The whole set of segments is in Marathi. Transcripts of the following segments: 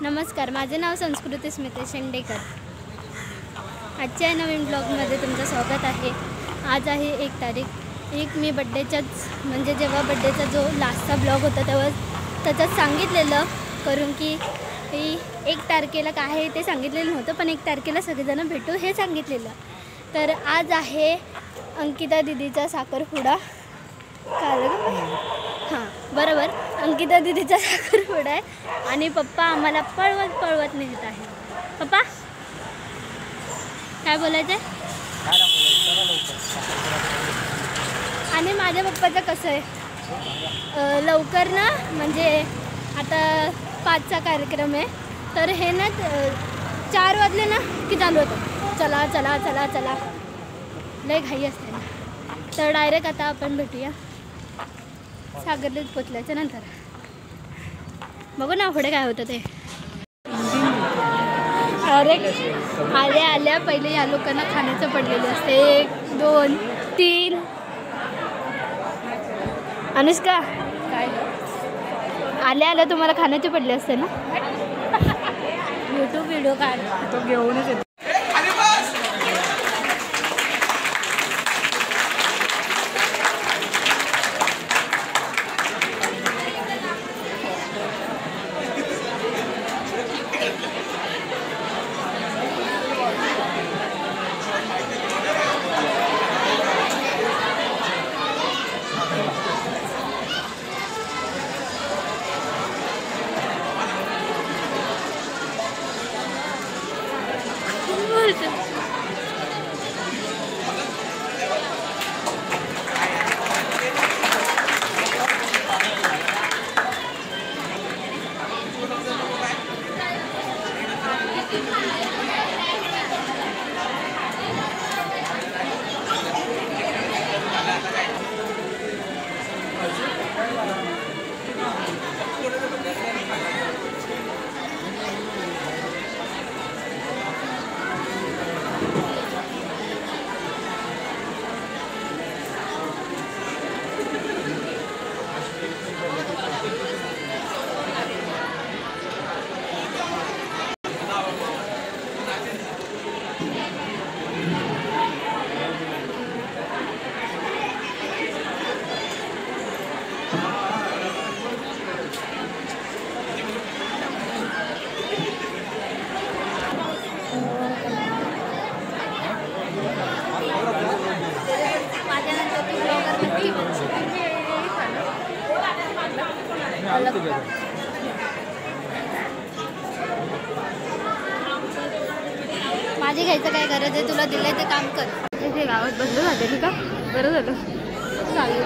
नमस्कार, माझे नाव संस्कृती स्मिता शेंडेकर। आजच्या नवीन ब्लॉगमध्ये तुमचं स्वागत आहे। आज आहे 1 तारीख। मी बड्डेच्याच म्हणजे जेव्हा बड्डेचा जो लास्टचा ब्लॉग होता तेव्हा त्याच्यात सांगितलेलं करून की 1 तारखेला काय आहे ते सांगितलेलं नव्हतं, पण 1 तारखेला सगळेजण भेटू हे सांगितलेलं। तर आज आहे अंकिता दीदीचा साखरपुडा। हां बरोबर, अंकिता दीदीचा साखरपुडा आहे आणि पप्पा आम्हाला पळवत नेत आहे। पप्पा काय बोलायचं आहे? आणि माझ्या पप्पाचं कसं आहे, लवकर ना म्हणजे आता 5चा कार्यक्रम आहे, तर हे ना 4 वाजले ना की चालू होतं चला चला चला चला, लय घाई असते ना। तर डायरेक्ट आता आपण भेटूया सागरलीत पोचल्याच्या नंतर। बघू ना पुढे काय होतं ते। अरे आल्या पहिले या लोकांना खाण्याचं पडलेलं असते। 1 2 3 अनुष्का काय आल्या तुम्हाला खाण्याचे पडले असते ना। यूट्यूब व्हिडिओ काढ तो घेऊनच येतो। माझी घ्यायचं काय गरज आहे, तुला दिलंय ते काम कर। इथे गावात बंद झाले का, बरं झालं चालेल।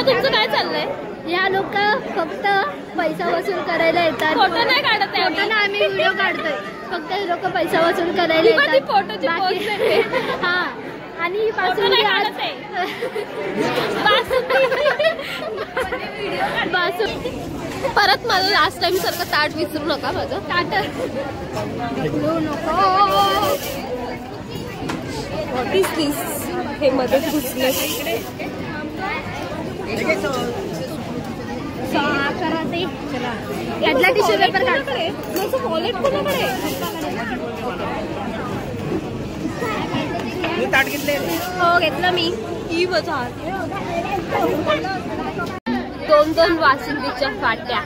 तुमचं काय चाललंय? या लोक फक्त पैसा वसूल करायला येतात। फोटो नाही काढत आहे, फोटो ना आम्ही व्हिडिओ काढतोय, फक्त हे लोक पैसा वसूल करायला येतात। फोटोची पोस्ट आहे हां, आणि बासुंदी परत मला लास्ट टाइम सारखं ताट विसरू नका, माझं ताट विसरू नको। व्हॉट इज दिस? हे मध्ये घुसले यातला टिश्यू पेपर काढ। वॉलेट कोणाकडे? ताट घेतले. हो घेतलं मी. ही बघा 2-2 बासुंदीच्या फाट्या.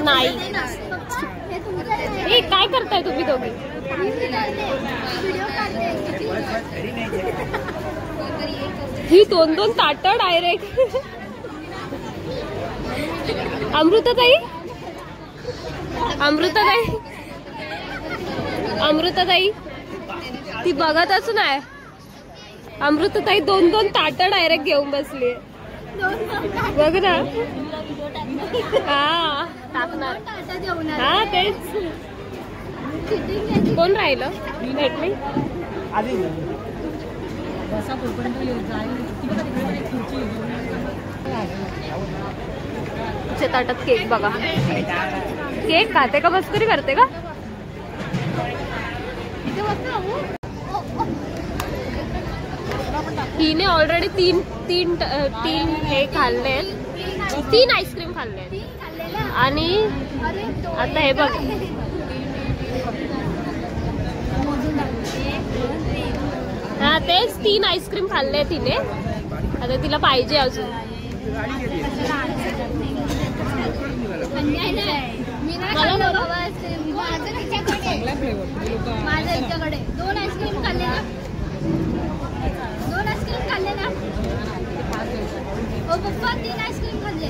नाही हे काय करताय तुम्ही दोघी? ही 2-2 ताटं डायरेक्ट. अमृताताई ती बघतच नाही. अमृताताई 2-2 ताटं डायरेक्ट घेऊन बसली. बघ ना. हा टाकणार. हा तेच. कोण राहिलं भेटली? ताटात केक बघा. केक खाते का मस्करी करते का? हिने ऑलरेडी तीन हे खाल्ले. 3 आईस्क्रीम खाल्ले आणि आता हे बघ. हा तेच 3 आईस्क्रीम खाल्ले तिने. आता तिला पाहिजे अजून. माझ्या इच्याकडे 2 आईस्क्रीम खाल्ले ना. 2 आईस्क्रीम खाल्ले ना. हो पप्पा 3 आईस्क्रीम खाल्ले.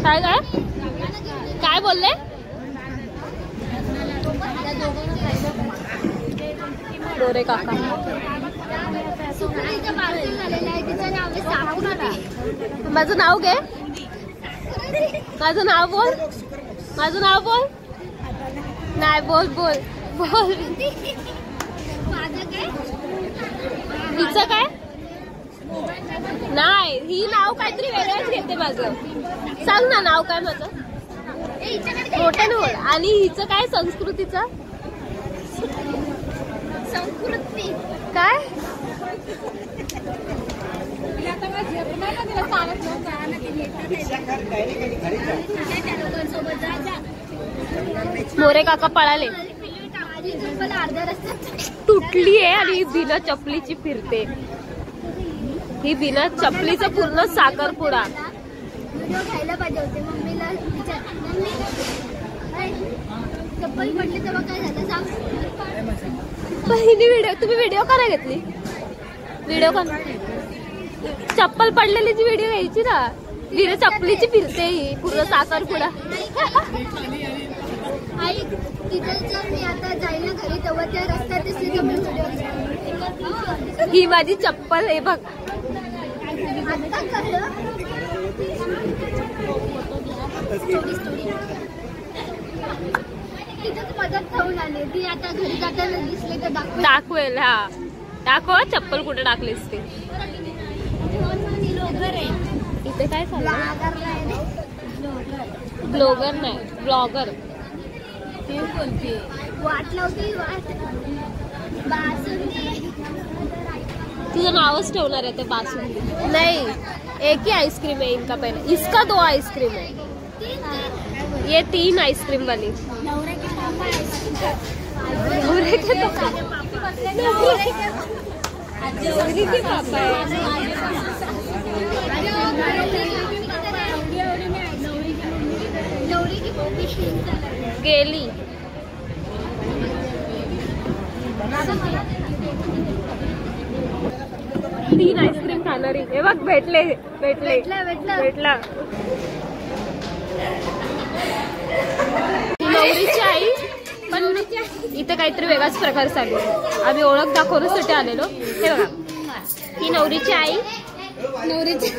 काय काय काय बोलले? डोरे काका. माझं नाव घे. माझं नाव बोल. माझं नाव बोल. नाही बोल बोल बोल. हिचं काय? नाही ही नाव काहीतरी वेगळंच घेते माझं. सांग ना नाव काय माझं. मोठ्यानं बोल. आणि हिचं काय? संस्कृतीचं संस्कृती काय? मोरे काका पळाले. तुटली आहे आणि बिना चपलीची फिरते. ही बिना चपलीचा पूर्ण साखरपुडा. खायला पाहिजे होते. मम्मीला मम्मी चप्पल पडली तेव्हा काय झालं सांग. तुम्ही व्हिडिओ का नाही घेतली? व्हिडिओ का? चप्पल पडलेलीची व्हिडिओ घ्यायची ना. बिना चपलीची फिरते ही पूर्ण साखरपुडा. आई तिथे जर मी आता जाईल ना घरी तेव्हा त्या रस्त्यात दिसली तर मी व्हिडिओ. ही माझी चप्पल आहे बघ. मदत ठेवून आली ती. आता घरी जाताना दिसले तर दाखवेल. हा दाखव चप्पल कुठे टाकलीस ती. इथे काय ब्लॉगर नाही ब्लॉगर. वाट लावती वाट. तुझं नावच ठेवणार आहे ते बासुंदी. नाही एक ही आइसक्रीम है इनका. पहले इसका 2 आइसक्रीम है. ये 3 आइसक्रीम वाली. नवरे के पापा गेली. तीन आईस्क्रीम खाणारी. हे बघ भेटले भेटले भेटला. नवरीची आई. पण इथे काहीतरी वेगळाच प्रकार चालू आहे. आम्ही ओळख दाखवण्यासाठी आलेलो. हे बघा ही नवरीची आई. नवरीची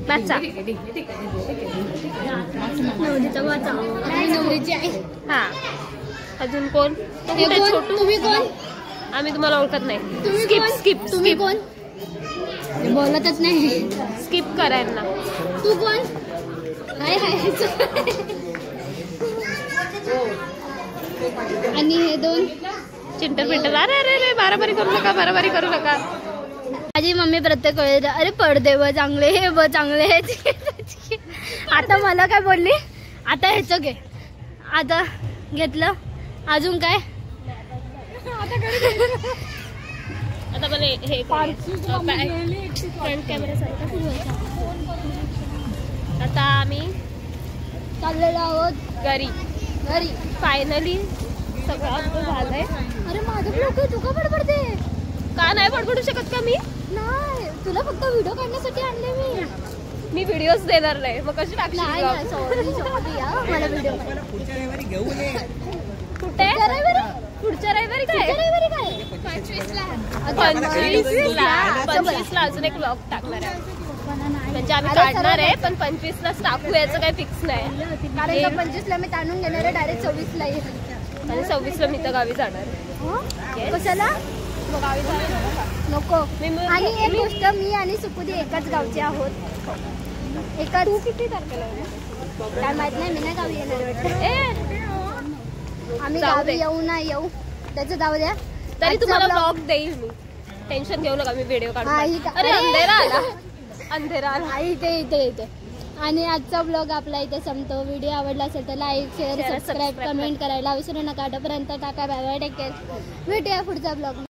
बाचा. नवरीचा वाचा. नवरीची आई. हा अजून कोण? छोटू. तुम्ही कोण? आम्ही तुम्हाला ओळखत नाही. Skip skip. तुम्ही कोण? बोलतच नाही. स्किप करायला. तू कोण? हाय हाय. आणि हे 2 चिंटर पिंटर. अरे अरे अरे बाराबारी करू नका. बाराबारी करू नका. माझी मम्मी प्रत्येक वेळेस अरे पडदे व चांगले हे व चांगले. आता मला काय बोलली, आता ह्याचं घे. आता घेतलं, अजून काय? आता मला हे फ्रंट कॅमेरा. आता आम्ही चाललेलो आहोत घरी. फायनली सगळं आपलं झालंय. अरे माझं ब्लॉग तू का बडबडते? का नाही बडबडू शकत का मी? नाही, तुला फक्त व्हिडिओ काढण्यासाठी आणले मी व्हिडिओज देणार नाही, मग कशी टाकशील नाही. vlog? मला व्हिडिओ कुठे? पुढच्या रविवारी काय? 25ला अजून एक व्लॉग टाकणार आहे. म्हणजे आम्ही काढणार आहे, पण 25लाच टाकू याचं काही फिक्स नाही. कारण का 25ला मी ताणून घेणार आहे, डायरेक्ट 26ला येईल. आणि 26ला मी तर गावी जाणार आहे. कशाला? गावी जाणार नको. आणि एक गोष्ट, मी आणि सुकुदी एकाच गावचे आहोत. एकाच. तू किती तारखेला? काय माहित नाही, मी नाही गावी येणार वाटतं. आम्ही जाऊ गावी दे. येऊ ना येऊ त्याचं जाऊ द्या. तरी तुम्हाला ब्लॉग देईल मी, टेन्शन घेऊ नका. मी व्हिडिओ काढू. हा, ही का- अरे अंधेरा आला. अंधेरा आला. इथे. आणि आजचा ब्लॉग आपला इथे संपतो. व्हिडिओ आवडला असेल तर लाईक, शेअर, सबस्क्राईब, कमेंट करायला विसरू नका. तोपर्यंत tata, bye bye, take care. भेटूया पुढचा ब्लॉग.